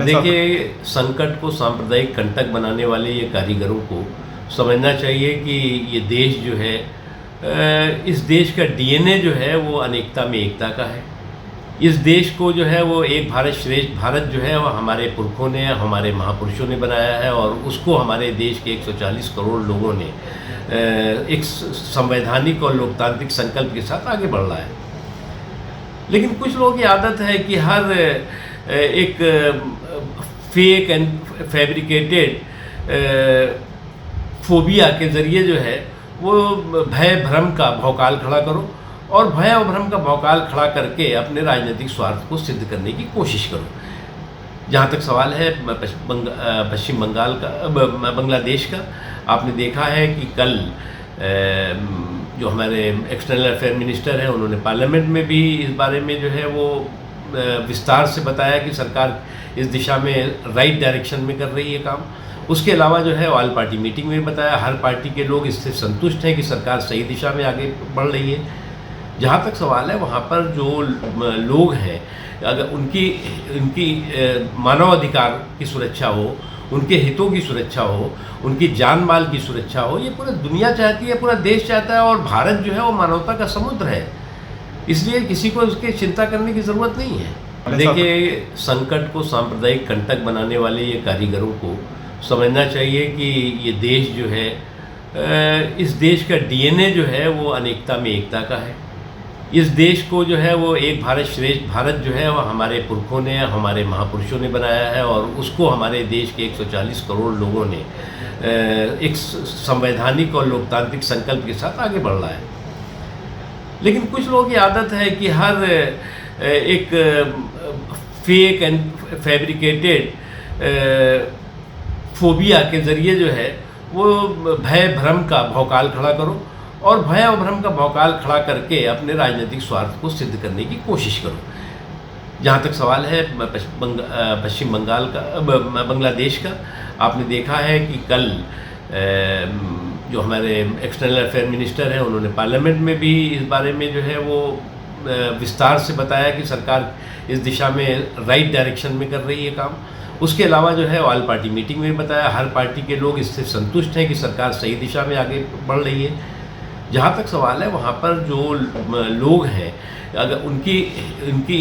देखिए, संकट को सांप्रदायिक कंटक बनाने वाले ये कारीगरों को समझना चाहिए कि ये देश जो है इस देश का डीएनए जो है वो अनेकता में एकता का है। इस देश को जो है वो एक भारत श्रेष्ठ भारत जो है वो हमारे पुरखों ने, हमारे महापुरुषों ने बनाया है और उसको हमारे देश के 140 करोड़ लोगों ने एक संवैधानिक और लोकतांत्रिक संकल्प के साथ आगे बढ़ रहा है। लेकिन कुछ लोगों की आदत है कि हर एक फेक एंड फैब्रिकेटेड फोबिया के ज़रिए जो है वो भय भ्रम का भौकाल खड़ा करो और भय और भ्रम का भौकाल खड़ा करके अपने राजनीतिक स्वार्थ को सिद्ध करने की कोशिश करो। जहाँ तक सवाल है पश्चिम बंगाल का, बांग्लादेश का, आपने देखा है कि कल जो हमारे एक्सटर्नल अफेयर मिनिस्टर हैं उन्होंने पार्लियामेंट में भी इस बारे में जो है वो विस्तार से बताया कि सरकार इस दिशा में राइट डायरेक्शन में कर रही है काम। उसके अलावा जो है ऑल पार्टी मीटिंग में बताया हर पार्टी के लोग इससे संतुष्ट हैं कि सरकार सही दिशा में आगे बढ़ रही है। जहाँ तक सवाल है वहाँ पर जो लोग हैं, अगर उनकी मानवाधिकार की सुरक्षा हो, उनके हितों की सुरक्षा हो, उनकी जान माल की सुरक्षा हो, ये पूरी दुनिया चाहती है, पूरा देश चाहता है और भारत जो है वो मानवता का समुद्र है। इसलिए किसी को उसकी चिंता करने की ज़रूरत नहीं है। देखिए, संकट को सांप्रदायिक कंटक बनाने वाले ये कारीगरों को समझना चाहिए कि ये देश जो है इस देश का डीएनए जो है वो अनेकता में एकता का है। इस देश को जो है वो एक भारत श्रेष्ठ भारत जो है वो हमारे पुरखों ने, हमारे महापुरुषों ने बनाया है और उसको हमारे देश के 140 करोड़ लोगों ने एक संवैधानिक और लोकतांत्रिक संकल्प के साथ आगे बढ़ रहा है। लेकिन कुछ लोगों की आदत है कि हर एक फेक एंड फैब्रिकेटेड फोबिया के ज़रिए जो है वो भय भ्रम का भौकाल खड़ा करो और भय और भ्रम का भौकाल खड़ा करके अपने राजनीतिक स्वार्थ को सिद्ध करने की कोशिश करो। जहाँ तक सवाल है पश्चिम बंगाल का, बांग्लादेश का, आपने देखा है कि कल जो हमारे एक्सटर्नल अफेयर मिनिस्टर हैं उन्होंने पार्लियामेंट में भी इस बारे में जो है वो विस्तार से बताया कि सरकार इस दिशा में राइट डायरेक्शन में कर रही है काम। उसके अलावा जो है ऑल पार्टी मीटिंग में बताया हर पार्टी के लोग इससे संतुष्ट हैं कि सरकार सही दिशा में आगे बढ़ रही है। जहाँ तक सवाल है वहाँ पर जो लोग हैं, अगर उनकी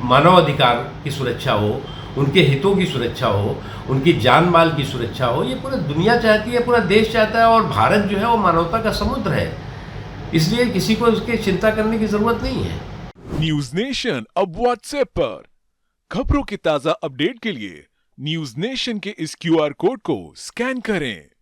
मानवाधिकार की सुरक्षा हो, उनके हितों की सुरक्षा हो, उनकी जान माल की सुरक्षा हो, ये पूरी दुनिया चाहती है, पूरा देश चाहता है और भारत जो है वो मानवता का समुद्र है। इसलिए किसी को उसकी चिंता करने की ज़रूरत नहीं है। न्यूज नेशन अब व्हाट्सएप पर खबरों के ताजा अपडेट के लिए न्यूज नेशन के इस क्यूआर कोड को स्कैन करें।